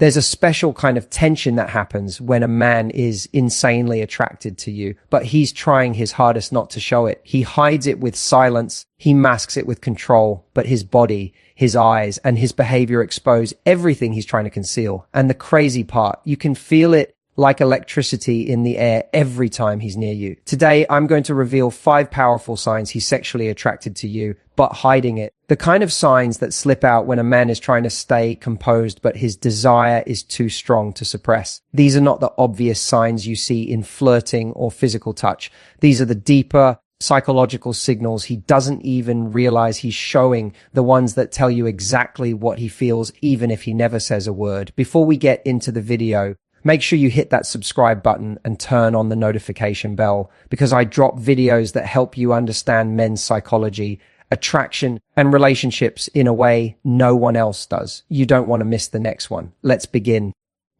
There's a special kind of tension that happens when a man is insanely attracted to you, but he's trying his hardest not to show it. He hides it with silence. He masks it with control, but his body, his eyes, and his behavior expose everything he's trying to conceal. And the crazy part, you can feel it like electricity in the air every time he's near you. Today, I'm going to reveal 5 powerful signs he's sexually attracted to you, but hiding it. The kind of signs that slip out when a man is trying to stay composed, but his desire is too strong to suppress. These are not the obvious signs you see in flirting or physical touch. These are the deeper psychological signals he doesn't even realize he's showing, the ones that tell you exactly what he feels, even if he never says a word. Before we get into the video, make sure you hit that subscribe button and turn on the notification bell, because I drop videos that help you understand men's psychology, attraction, and relationships in a way no one else does. You don't want to miss the next one. Let's begin.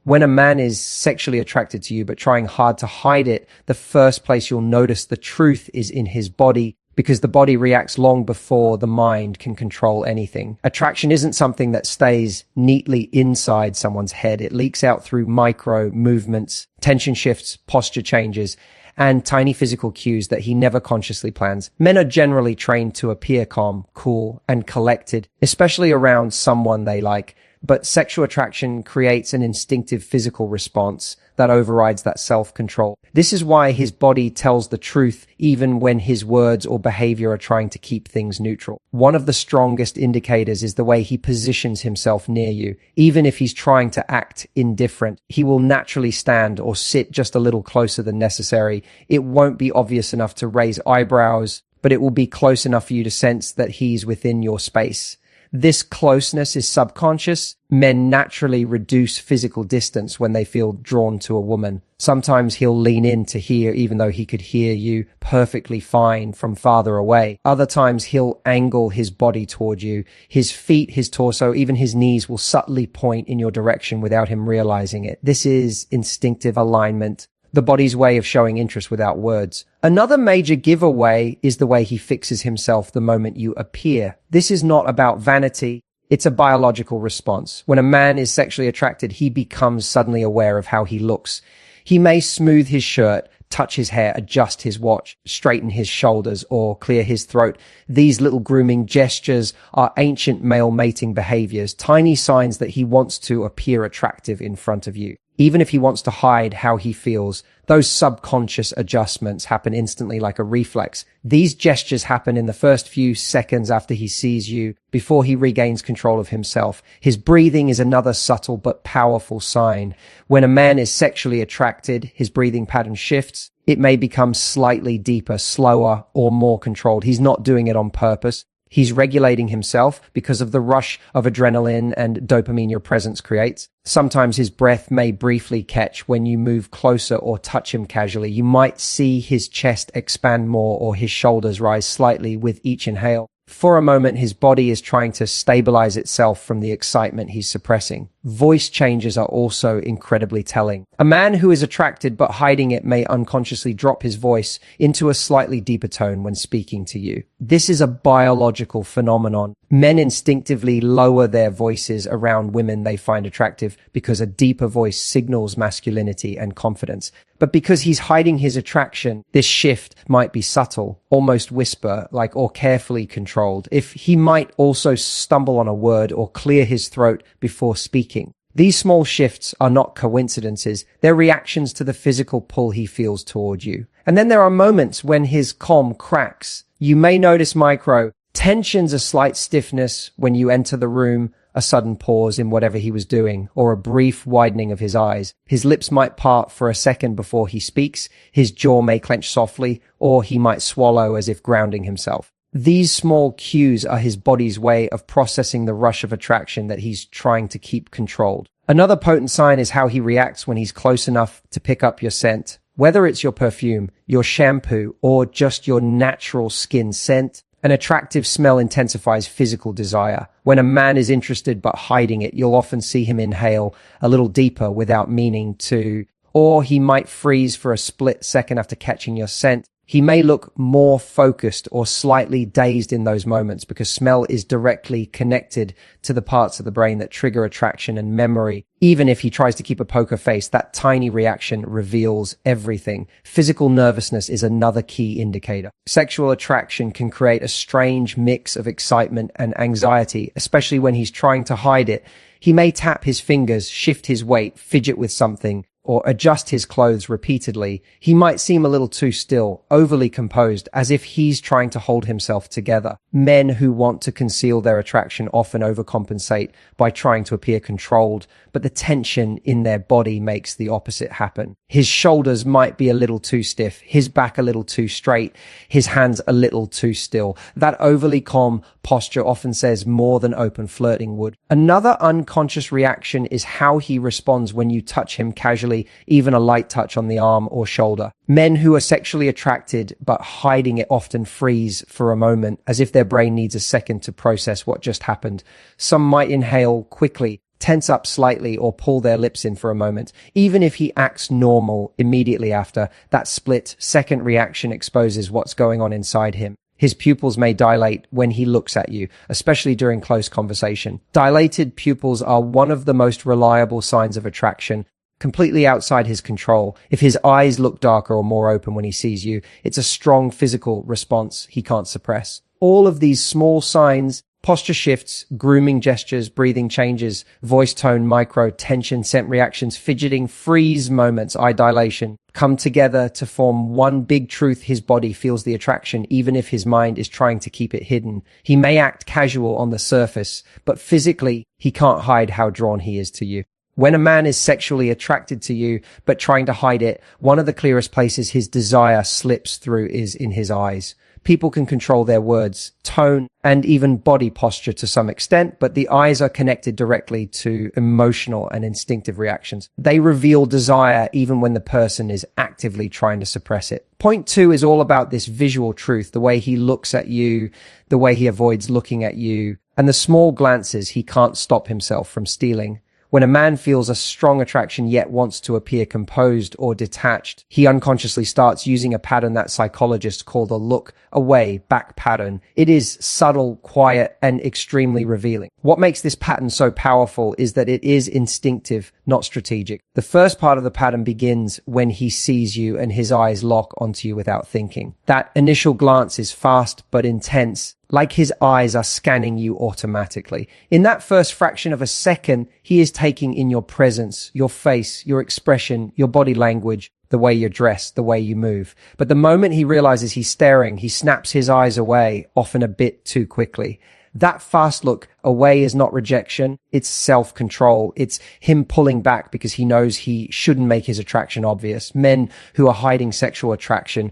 When a man is sexually attracted to you but trying hard to hide it, the first place you'll notice the truth is in his body, because the body reacts long before the mind can control anything. Attraction isn't something that stays neatly inside someone's head. It leaks out through micro movements, tension shifts, posture changes, and tiny physical cues that he never consciously plans. Men are generally trained to appear calm, cool, and collected, especially around someone they like. But sexual attraction creates an instinctive physical response that overrides that self-control. This is why his body tells the truth even when his words or behavior are trying to keep things neutral. One of the strongest indicators is the way he positions himself near you. Even if he's trying to act indifferent, he will naturally stand or sit just a little closer than necessary. It won't be obvious enough to raise eyebrows, but it will be close enough for you to sense that he's within your space. This closeness is subconscious. Men naturally reduce physical distance when they feel drawn to a woman. Sometimes he'll lean in to hear, even though he could hear you perfectly fine from farther away. Other times he'll angle his body toward you. His feet, his torso, even his knees will subtly point in your direction without him realizing it. This is instinctive alignment, the body's way of showing interest without words. Another major giveaway is the way he fixes himself the moment you appear. This is not about vanity. It's a biological response. When a man is sexually attracted, he becomes suddenly aware of how he looks. He may smooth his shirt, touch his hair, adjust his watch, straighten his shoulders, or clear his throat. These little grooming gestures are ancient male mating behaviors, tiny signs that he wants to appear attractive in front of you. Even if he wants to hide how he feels, those subconscious adjustments happen instantly like a reflex. These gestures happen in the first few seconds after he sees you, before he regains control of himself. His breathing is another subtle but powerful sign. When a man is sexually attracted, his breathing pattern shifts. It may become slightly deeper, slower, or more controlled. He's not doing it on purpose. He's regulating himself because of the rush of adrenaline and dopamine your presence creates. Sometimes his breath may briefly catch when you move closer or touch him casually. You might see his chest expand more or his shoulders rise slightly with each inhale. For a moment, his body is trying to stabilize itself from the excitement he's suppressing. Voice changes are also incredibly telling. A man who is attracted but hiding it may unconsciously drop his voice into a slightly deeper tone when speaking to you. This is a biological phenomenon. Men instinctively lower their voices around women they find attractive because a deeper voice signals masculinity and confidence. But because he's hiding his attraction, this shift might be subtle, almost whisper, or carefully controlled. If he might also stumble on a word or clear his throat before speaking. These small shifts are not coincidences. They're reactions to the physical pull he feels toward you. And then there are moments when his calm cracks. You may notice micro tensions, a slight stiffness when you enter the room, a sudden pause in whatever he was doing, or a brief widening of his eyes. His lips might part for a second before he speaks. His jaw may clench softly, or he might swallow as if grounding himself. These small cues are his body's way of processing the rush of attraction that he's trying to keep controlled. Another potent sign is how he reacts when he's close enough to pick up your scent. Whether it's your perfume, your shampoo, or just your natural skin scent, an attractive smell intensifies physical desire. When a man is interested but hiding it, you'll often see him inhale a little deeper without meaning to, or he might freeze for a split second after catching your scent. He may look more focused or slightly dazed in those moments because smell is directly connected to the parts of the brain that trigger attraction and memory. Even if he tries to keep a poker face, that tiny reaction reveals everything. Physical nervousness is another key indicator. Sexual attraction can create a strange mix of excitement and anxiety, especially when he's trying to hide it. He may tap his fingers, shift his weight, fidget with something, or adjust his clothes repeatedly. He might seem a little too still, overly composed, as if he's trying to hold himself together. Men who want to conceal their attraction often overcompensate by trying to appear controlled, but the tension in their body makes the opposite happen. His shoulders might be a little too stiff, his back a little too straight, his hands a little too still. That overly calm posture often says more than open flirting would. Another unconscious reaction is how he responds when you touch him casually, even a light touch on the arm or shoulder. Men who are sexually attracted but hiding it often freeze for a moment, as if their brain needs a second to process what just happened. Some might inhale quickly, tense up slightly, or pull their lips in for a moment. Even if he acts normal immediately after, that split-second reaction exposes what's going on inside him. His pupils may dilate when he looks at you, especially during close conversation. Dilated pupils are one of the most reliable signs of attraction, completely outside his control. If his eyes look darker or more open when he sees you, it's a strong physical response he can't suppress. All of these small signs, posture shifts, grooming gestures, breathing changes, voice tone, micro tension, scent reactions, fidgeting, freeze moments, eye dilation, come together to form one big truth. His body feels the attraction, even if his mind is trying to keep it hidden. He may act casual on the surface, but physically, he can't hide how drawn he is to you. When a man is sexually attracted to you, but trying to hide it, one of the clearest places his desire slips through is in his eyes. People can control their words, tone, and even body posture to some extent, but the eyes are connected directly to emotional and instinctive reactions. They reveal desire even when the person is actively trying to suppress it. Point 2 is all about this visual truth, the way he looks at you, the way he avoids looking at you, and the small glances he can't stop himself from stealing. When a man feels a strong attraction yet wants to appear composed or detached, he unconsciously starts using a pattern that psychologists call the look away back pattern. It is subtle, quiet, and extremely revealing. What makes this pattern so powerful is that it is instinctive, not strategic. The first part of the pattern begins when he sees you and his eyes lock onto you without thinking. That initial glance is fast but intense, like his eyes are scanning you automatically. In that first fraction of a second, he is taking in your presence, your face, your expression, your body language, the way you're dressed, the way you move. But the moment he realizes he's staring, he snaps his eyes away, often a bit too quickly. That fast look away is not rejection, it's self-control. It's him pulling back because he knows he shouldn't make his attraction obvious. Men who are hiding sexual attraction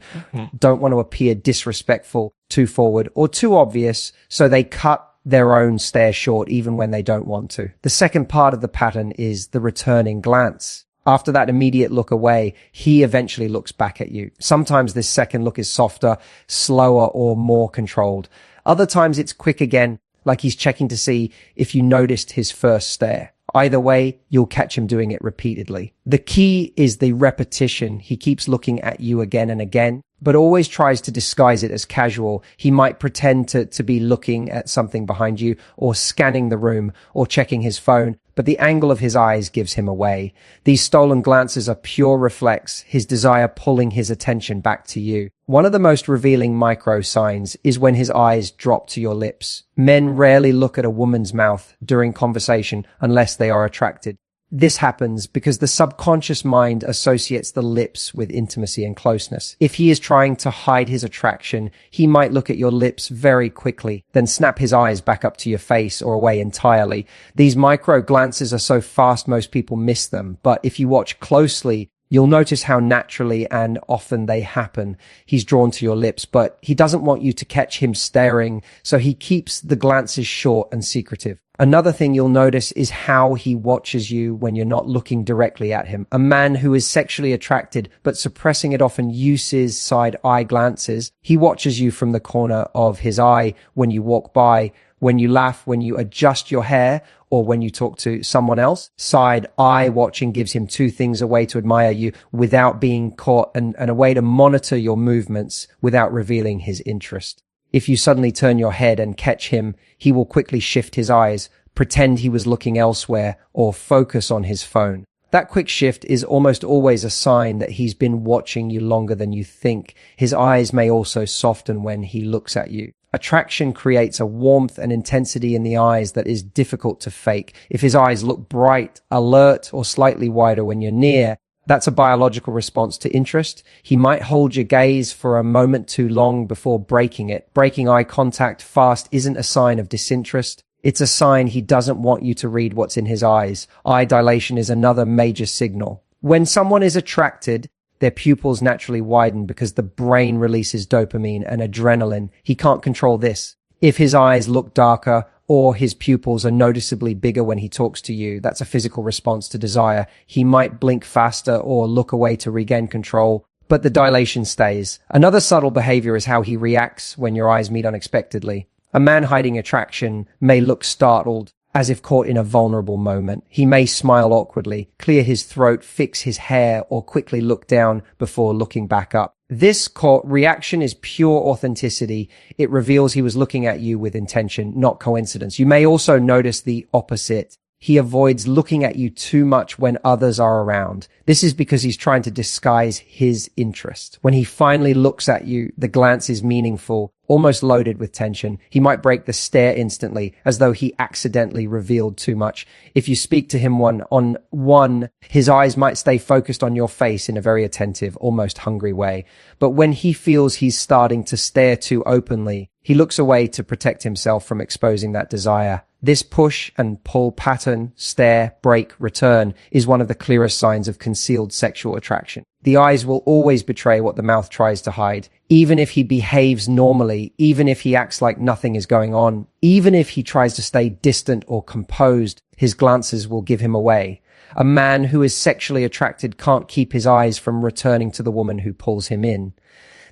don't want to appear disrespectful, too forward, or too obvious, so they cut their own stare short even when they don't want to. The second part of the pattern is the returning glance. After that immediate look away, he eventually looks back at you. Sometimes this second look is softer, slower, or more controlled. Other times it's quick again, like he's checking to see if you noticed his first stare. Either way, you'll catch him doing it repeatedly. The key is the repetition. He keeps looking at you again and again, but always tries to disguise it as casual. He might pretend to be looking at something behind you, or scanning the room, or checking his phone, but the angle of his eyes gives him away. These stolen glances are pure reflex, his desire pulling his attention back to you. One of the most revealing micro signs is when his eyes drop to your lips. Men rarely look at a woman's mouth during conversation unless they are attracted. This happens because the subconscious mind associates the lips with intimacy and closeness. If he is trying to hide his attraction, he might look at your lips very quickly, then snap his eyes back up to your face or away entirely. These micro glances are so fast most people miss them, but if you watch closely, you'll notice how naturally and often they happen. He's drawn to your lips, but he doesn't want you to catch him staring, so he keeps the glances short and secretive. Another thing you'll notice is how he watches you when you're not looking directly at him. A man who is sexually attracted but suppressing it often uses side eye glances. He watches you from the corner of his eye when you walk by, when you laugh, when you adjust your hair, or when you talk to someone else. Side eye watching gives him two things: a way to admire you without being caught, and a way to monitor your movements without revealing his interest. If you suddenly turn your head and catch him, he will quickly shift his eyes, pretend he was looking elsewhere, or focus on his phone. That quick shift is almost always a sign that he's been watching you longer than you think. His eyes may also soften when he looks at you. Attraction creates a warmth and intensity in the eyes that is difficult to fake. If his eyes look bright, alert, or slightly wider when you're near, that's a biological response to interest. He might hold your gaze for a moment too long before breaking it. Breaking eye contact fast isn't a sign of disinterest. It's a sign he doesn't want you to read what's in his eyes. Eye dilation is another major signal. When someone is attracted, their pupils naturally widen because the brain releases dopamine and adrenaline. He can't control this. If his eyes look darker or his pupils are noticeably bigger when he talks to you, that's a physical response to desire. He might blink faster or look away to regain control, but the dilation stays. Another subtle behavior is how he reacts when your eyes meet unexpectedly. A man hiding attraction may look startled, as if caught in a vulnerable moment. He may smile awkwardly, clear his throat, fix his hair, or quickly look down before looking back up. This reaction is pure authenticity. It reveals he was looking at you with intention, not coincidence. You may also notice the opposite. He avoids looking at you too much when others are around. This is because he's trying to disguise his interest. When he finally looks at you, the glance is meaningful, almost loaded with tension. He might break the stare instantly, as though he accidentally revealed too much. If you speak to him one-on-one, his eyes might stay focused on your face in a very attentive, almost hungry way. But when he feels he's starting to stare too openly, he looks away to protect himself from exposing that desire. This push and pull pattern, stare, break, return, is one of the clearest signs of concealed sexual attraction. The eyes will always betray what the mouth tries to hide. Even if he behaves normally, even if he acts like nothing is going on, even if he tries to stay distant or composed, his glances will give him away. A man who is sexually attracted can't keep his eyes from returning to the woman who pulls him in.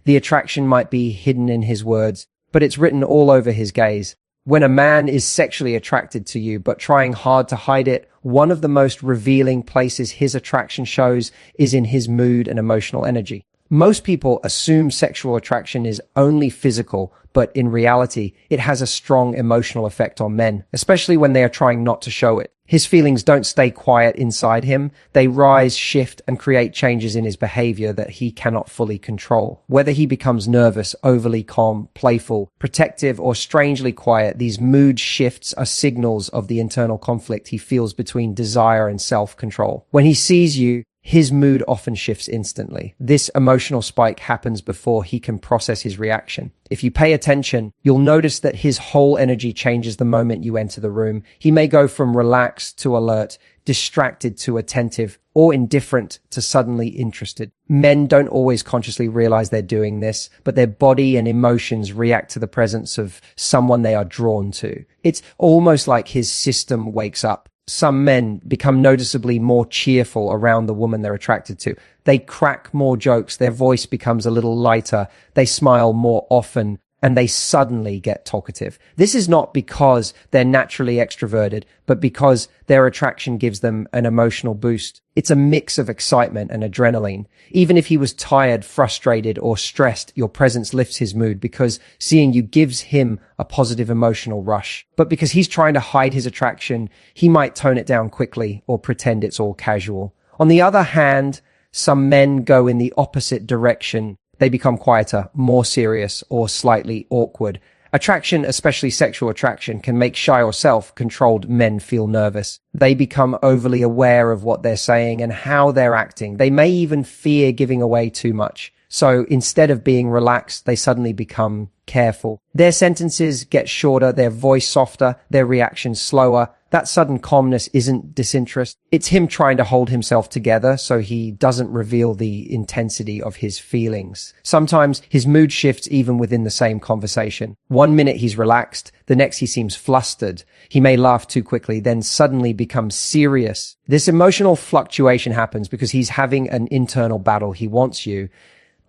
The attraction might be hidden in his words, but it's written all over his gaze. When a man is sexually attracted to you but trying hard to hide it, one of the most revealing places his attraction shows is in his mood and emotional energy. Most people assume sexual attraction is only physical, but in reality, it has a strong emotional effect on men, especially when they are trying not to show it. His feelings don't stay quiet inside him. They rise, shift, and create changes in his behavior that he cannot fully control. Whether he becomes nervous, overly calm, playful, protective, or strangely quiet, these mood shifts are signals of the internal conflict he feels between desire and self-control. When he sees you, his mood often shifts instantly. This emotional spike happens before he can process his reaction. If you pay attention, you'll notice that his whole energy changes the moment you enter the room. He may go from relaxed to alert, distracted to attentive, or indifferent to suddenly interested. Men don't always consciously realize they're doing this, but their body and emotions react to the presence of someone they are drawn to. It's almost like his system wakes up. Some men become noticeably more cheerful around the woman they're attracted to. They crack more jokes, their voice becomes a little lighter, they smile more often, and they suddenly get talkative. This is not because they're naturally extroverted, but because their attraction gives them an emotional boost. It's a mix of excitement and adrenaline. Even if he was tired, frustrated, or stressed, your presence lifts his mood because seeing you gives him a positive emotional rush. But because he's trying to hide his attraction, he might tone it down quickly or pretend it's all casual. On the other hand, some men go in the opposite direction. They become quieter, more serious, or slightly awkward. Attraction, especially sexual attraction, can make shy or self-controlled men feel nervous. They become overly aware of what they're saying and how they're acting. They may even fear giving away too much. So instead of being relaxed, they suddenly become careful. Their sentences get shorter, their voice softer, their reactions slower. That sudden calmness isn't disinterest. It's him trying to hold himself together so he doesn't reveal the intensity of his feelings. Sometimes his mood shifts even within the same conversation. One minute he's relaxed, the next he seems flustered. He may laugh too quickly, then suddenly become serious. This emotional fluctuation happens because he's having an internal battle. He wants you,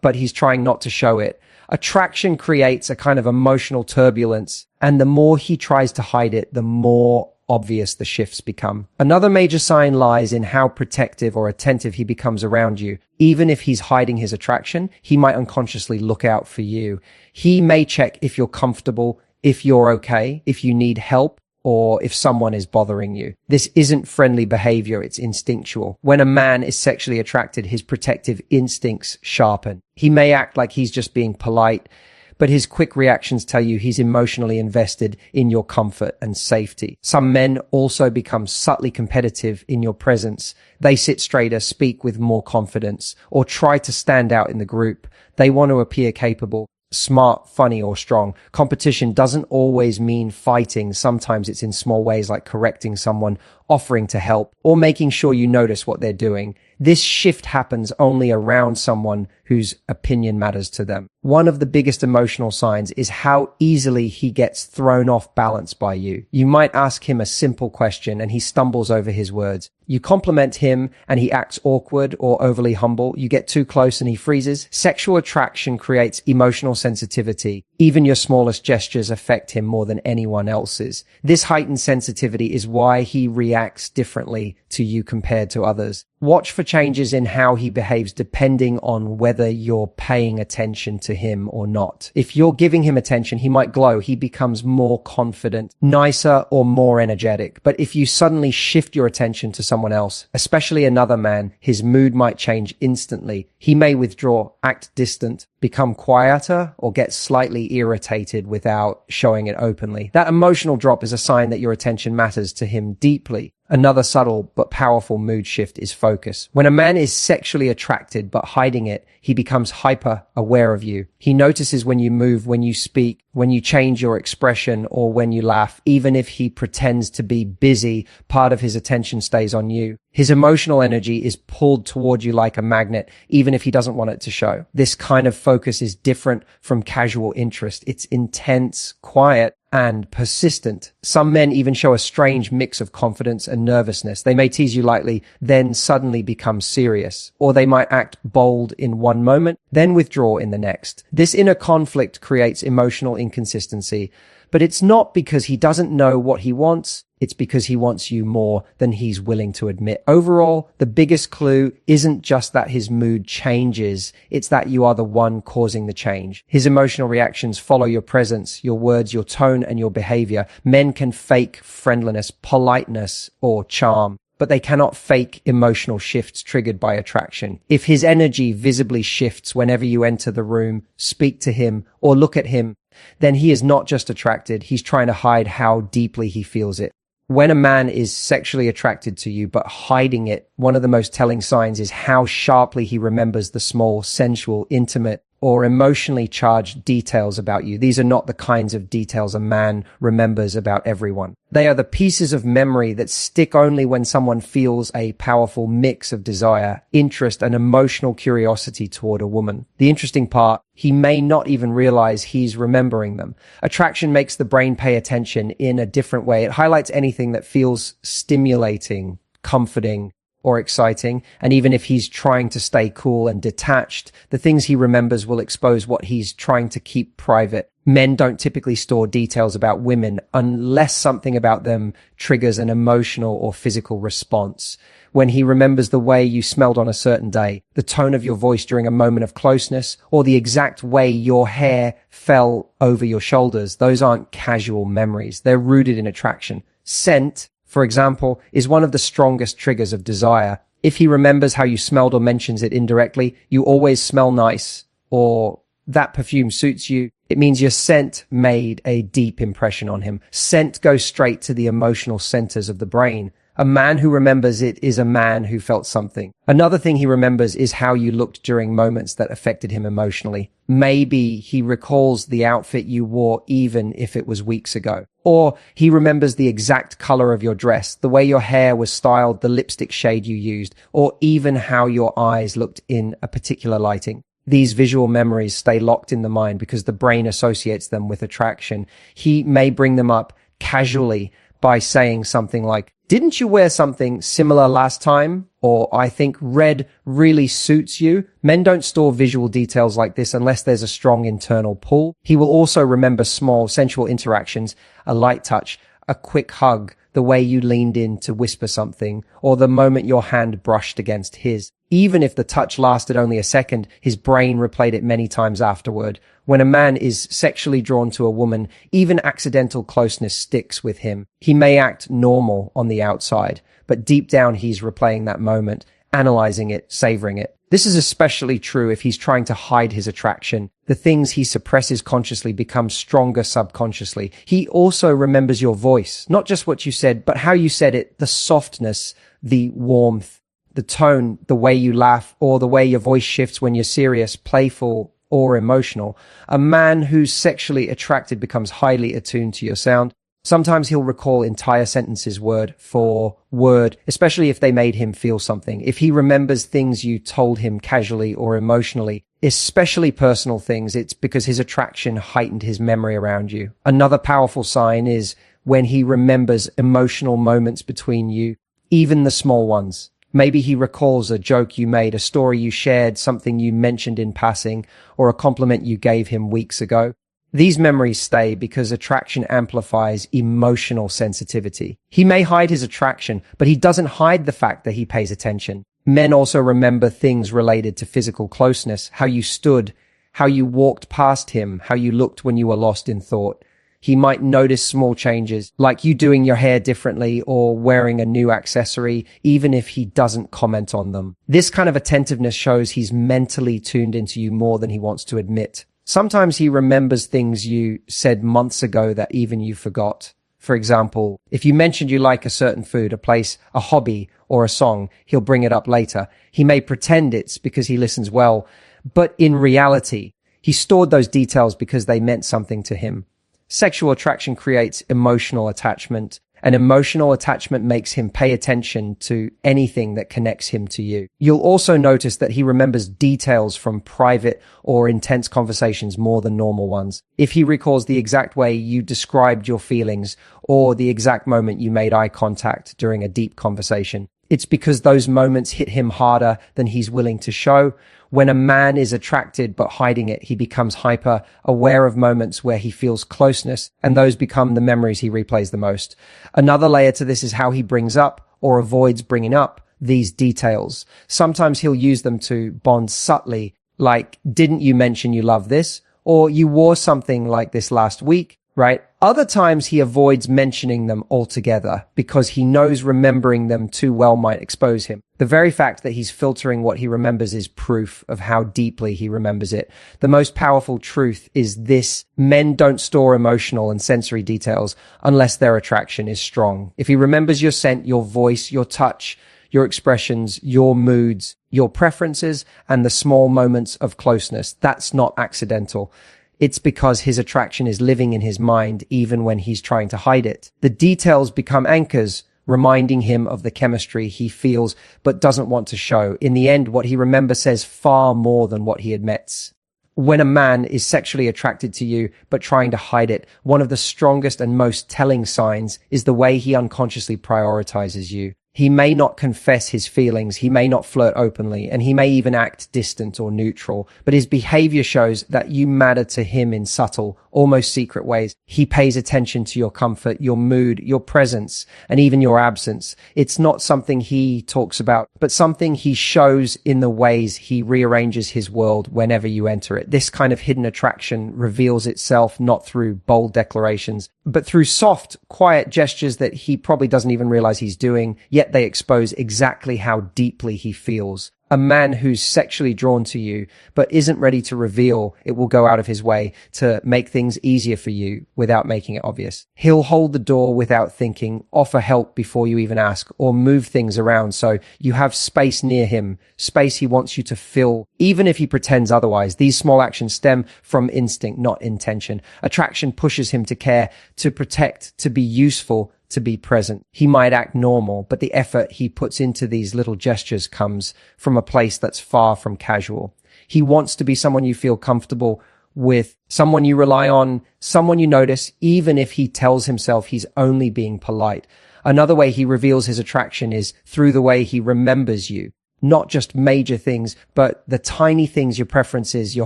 but he's trying not to show it. Attraction creates a kind of emotional turbulence, and the more he tries to hide it, the more obvious the shifts become. Another major sign lies in how protective or attentive he becomes around you. Even if he's hiding his attraction, he might unconsciously look out for you. He may check if you're comfortable, if you're okay, if you need help, or if someone is bothering you. This isn't friendly behavior, it's instinctual. When a man is sexually attracted, his protective instincts sharpen. He may act like he's just being polite, but his quick reactions tell you he's emotionally invested in your comfort and safety. Some men also become subtly competitive in your presence. They sit straighter, speak with more confidence, or try to stand out in the group. They want to appear capable, smart, funny, or strong. Competition doesn't always mean fighting. Sometimes it's in small ways like correcting someone, offering to help, or making sure you notice what they're doing. This shift happens only around someone whose opinion matters to them. One of the biggest emotional signs is how easily he gets thrown off balance by you. You might ask him a simple question and he stumbles over his words. You compliment him and he acts awkward or overly humble. You get too close and he freezes. Sexual attraction creates emotional sensitivity. Even your smallest gestures affect him more than anyone else's. This heightened sensitivity is why he reacts differently to you compared to others. Watch for changes in how he behaves depending on whether you're paying attention to him or not. If you're giving him attention, he might glow. He becomes more confident, nicer, or more energetic. But if you suddenly shift your attention to someone else, especially another man, his mood might change instantly. He may withdraw, act distant, become quieter, or get slightly irritated without showing it openly. That emotional drop is a sign that your attention matters to him deeply. Another subtle but powerful mood shift is focus. When a man is sexually attracted but hiding it, he becomes hyper aware of you. He notices when you move, when you speak, when you change your expression, or when you laugh. Even if he pretends to be busy, part of his attention stays on you. His emotional energy is pulled toward you like a magnet, even if he doesn't want it to show. This kind of focus is different from casual interest. It's intense, quiet, and persistent. Some men even show a strange mix of confidence and nervousness. They may tease you lightly, then suddenly become serious. Or they might act bold in one moment, then withdraw in the next. This inner conflict creates emotional inconsistency. But it's not because he doesn't know what he wants. It's because he wants you more than he's willing to admit. Overall, the biggest clue isn't just that his mood changes. It's that you are the one causing the change. His emotional reactions follow your presence, your words, your tone, and your behavior. Men can fake friendliness, politeness, or charm, but they cannot fake emotional shifts triggered by attraction. If his energy visibly shifts whenever you enter the room, speak to him, or look at him, then he is not just attracted, he's trying to hide how deeply he feels it. When a man is sexually attracted to you but hiding it, one of the most telling signs is how sharply he remembers the small, sensual, intimate, or emotionally charged details about you. These are not the kinds of details a man remembers about everyone. They are the pieces of memory that stick only when someone feels a powerful mix of desire, interest, and emotional curiosity toward a woman. The interesting part, he may not even realize he's remembering them. Attraction makes the brain pay attention in a different way. It highlights anything that feels stimulating, comforting, or exciting. And even if he's trying to stay cool and detached, the things he remembers will expose what he's trying to keep private. Men don't typically store details about women unless something about them triggers an emotional or physical response. When he remembers the way you smelled on a certain day, the tone of your voice during a moment of closeness, or the exact way your hair fell over your shoulders, those aren't casual memories. They're rooted in attraction. Scent, for example, is one of the strongest triggers of desire. If he remembers how you smelled or mentions it indirectly, you always smell nice, or that perfume suits you, it means your scent made a deep impression on him. Scent goes straight to the emotional centers of the brain. A man who remembers it is a man who felt something. Another thing he remembers is how you looked during moments that affected him emotionally. Maybe he recalls the outfit you wore even if it was weeks ago. Or he remembers the exact color of your dress, the way your hair was styled, the lipstick shade you used, or even how your eyes looked in a particular lighting. These visual memories stay locked in the mind because the brain associates them with attraction. He may bring them up casually by saying something like, "Didn't you wear something similar last time?" or I think red really suits you. Men don't store visual details like this unless there's a strong internal pull. He will also remember small sensual interactions, a light touch, a quick hug, the way you leaned in to whisper something, or the moment your hand brushed against his. Even if the touch lasted only a second, his brain replayed it many times afterward. When a man is sexually drawn to a woman, even accidental closeness sticks with him. He may act normal on the outside, but deep down he's replaying that moment, analyzing it, savoring it. This is especially true if he's trying to hide his attraction. The things he suppresses consciously become stronger subconsciously. He also remembers your voice, not just what you said, but how you said it, the softness, the warmth, the tone, the way you laugh, or the way your voice shifts when you're serious, playful, or emotional. A man who's sexually attracted becomes highly attuned to your sound. Sometimes he'll recall entire sentences word for word, especially if they made him feel something. If he remembers things you told him casually or emotionally, especially personal things, it's because his attraction heightened his memory around you. Another powerful sign is when he remembers emotional moments between you, even the small ones. Maybe he recalls a joke you made, a story you shared, something you mentioned in passing, or a compliment you gave him weeks ago. These memories stay because attraction amplifies emotional sensitivity. He may hide his attraction, but he doesn't hide the fact that he pays attention. Men also remember things related to physical closeness, how you stood, how you walked past him, how you looked when you were lost in thought. He might notice small changes, like you doing your hair differently or wearing a new accessory, even if he doesn't comment on them. This kind of attentiveness shows he's mentally tuned into you more than he wants to admit. Sometimes he remembers things you said months ago that even you forgot. For example, if you mentioned you like a certain food, a place, a hobby, or a song, he'll bring it up later. He may pretend it's because he listens well, but in reality, he stored those details because they meant something to him. Sexual attraction creates emotional attachment, and emotional attachment makes him pay attention to anything that connects him to you. You'll also notice that he remembers details from private or intense conversations more than normal ones. If he recalls the exact way you described your feelings or the exact moment you made eye contact during a deep conversation, it's because those moments hit him harder than he's willing to show. When a man is attracted but hiding it, he becomes hyper aware of moments where he feels closeness, and those become the memories he replays the most. Another layer to this is how he brings up or avoids bringing up these details. Sometimes he'll use them to bond subtly, like, didn't you mention you love this? Or you wore something like this last week, right? Other times he avoids mentioning them altogether because he knows remembering them too well might expose him. The very fact that he's filtering what he remembers is proof of how deeply he remembers it. The most powerful truth is this: men don't store emotional and sensory details unless their attraction is strong. If he remembers your scent, your voice, your touch, your expressions, your moods, your preferences, and the small moments of closeness, that's not accidental. It's because his attraction is living in his mind even when he's trying to hide it. The details become anchors, reminding him of the chemistry he feels but doesn't want to show. In the end, what he remembers says far more than what he admits. When a man is sexually attracted to you but trying to hide it, one of the strongest and most telling signs is the way he unconsciously prioritizes you. He may not confess his feelings, he may not flirt openly, and he may even act distant or neutral, but his behavior shows that you matter to him in subtle, almost secret ways. He pays attention to your comfort, your mood, your presence, and even your absence. It's not something he talks about, but something he shows in the ways he rearranges his world whenever you enter it. This kind of hidden attraction reveals itself not through bold declarations, but through soft, quiet gestures that he probably doesn't even realize he's doing, yet they expose exactly how deeply he feels. A man who's sexually drawn to you but isn't ready to reveal it will go out of his way to make things easier for you without making it obvious. He'll hold the door without thinking, offer help before you even ask, or move things around so you have space near him, space he wants you to fill, even if he pretends otherwise. These small actions stem from instinct, not intention. Attraction pushes him to care, to protect, to be useful, to be present. He might act normal, but the effort he puts into these little gestures comes from a place that's far from casual. He wants to be someone you feel comfortable with, someone you rely on, someone you notice, even if he tells himself he's only being polite. Another way he reveals his attraction is through the way he remembers you. Not just major things, but the tiny things, your preferences, your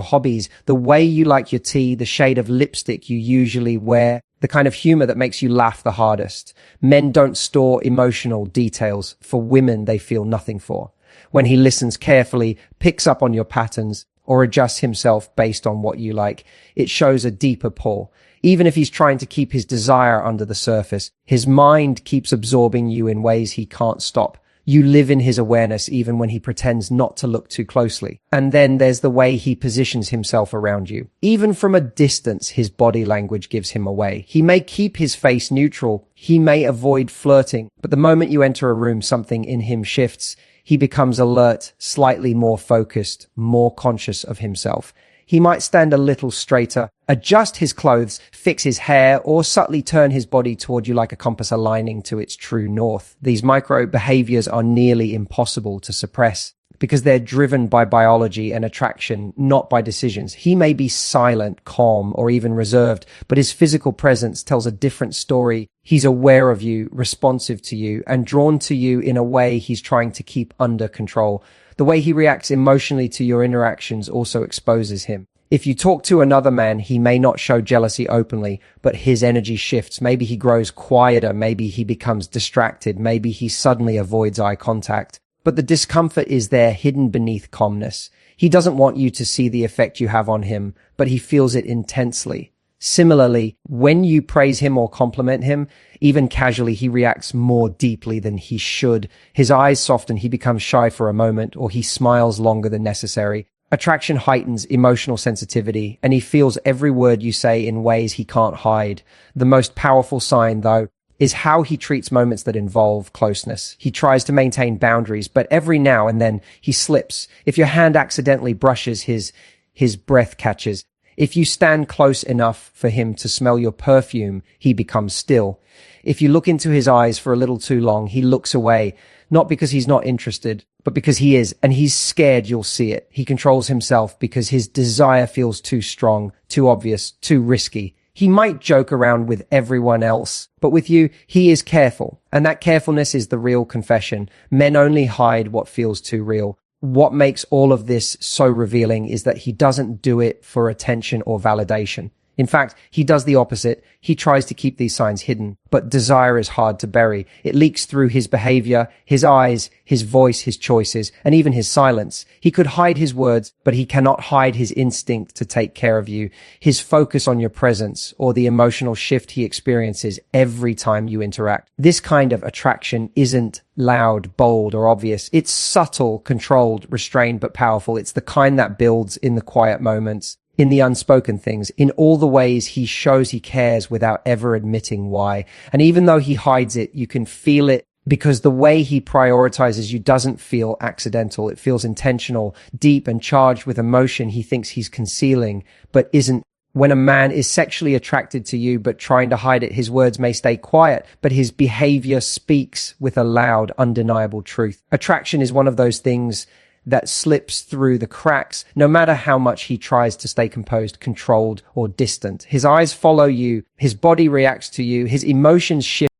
hobbies, the way you like your tea, the shade of lipstick you usually wear, the kind of humor that makes you laugh the hardest. Men don't store emotional details. For women, they feel nothing for. When he listens carefully, picks up on your patterns, or adjusts himself based on what you like, it shows a deeper pull. Even if he's trying to keep his desire under the surface, his mind keeps absorbing you in ways he can't stop. You live in his awareness even when he pretends not to look too closely. And then there's the way he positions himself around you. Even from a distance, his body language gives him away. He may keep his face neutral. He may avoid flirting. But the moment you enter a room, something in him shifts. He becomes alert, slightly more focused, more conscious of himself. He might stand a little straighter, adjust his clothes, fix his hair, or subtly turn his body toward you like a compass aligning to its true north. These micro behaviors are nearly impossible to suppress because they're driven by biology and attraction, not by decisions. He may be silent, calm, or even reserved, but his physical presence tells a different story. He's aware of you, responsive to you, and drawn to you in a way he's trying to keep under control. The way he reacts emotionally to your interactions also exposes him. If you talk to another man, he may not show jealousy openly, but his energy shifts. Maybe he grows quieter. Maybe he becomes distracted. Maybe he suddenly avoids eye contact. But the discomfort is there, hidden beneath calmness. He doesn't want you to see the effect you have on him, but he feels it intensely. Similarly, when you praise him or compliment him, even casually, he reacts more deeply than he should. His eyes soften, he becomes shy for a moment, or he smiles longer than necessary. Attraction heightens emotional sensitivity, and he feels every word you say in ways he can't hide. The most powerful sign, though, is how he treats moments that involve closeness. He tries to maintain boundaries, but every now and then he slips. If your hand accidentally brushes his breath catches. If you stand close enough for him to smell your perfume, he becomes still. If you look into his eyes for a little too long, he looks away, not because he's not interested, but because he is, and he's scared you'll see it. He controls himself because his desire feels too strong, too obvious, too risky. He might joke around with everyone else, but with you, he is careful. And that carefulness is the real confession. Men only hide what feels too real. What makes all of this so revealing is that he doesn't do it for attention or validation. In fact, he does the opposite. He tries to keep these signs hidden, but desire is hard to bury. It leaks through his behavior, his eyes, his voice, his choices, and even his silence. He could hide his words, but he cannot hide his instinct to take care of you, his focus on your presence, or the emotional shift he experiences every time you interact. This kind of attraction isn't loud, bold, or obvious. It's subtle, controlled, restrained, but powerful. It's the kind that builds in the quiet moments, in the unspoken things, in all the ways he shows he cares without ever admitting why. And even though he hides it, you can feel it because the way he prioritizes you doesn't feel accidental. It feels intentional, deep, and charged with emotion he thinks he's concealing, but isn't. When a man is sexually attracted to you but trying to hide it, his words may stay quiet, but his behavior speaks with a loud, undeniable truth. Attraction is one of those things that slips through the cracks, no matter how much he tries to stay composed, controlled, or distant. His eyes follow you, his body reacts to you, his emotions shift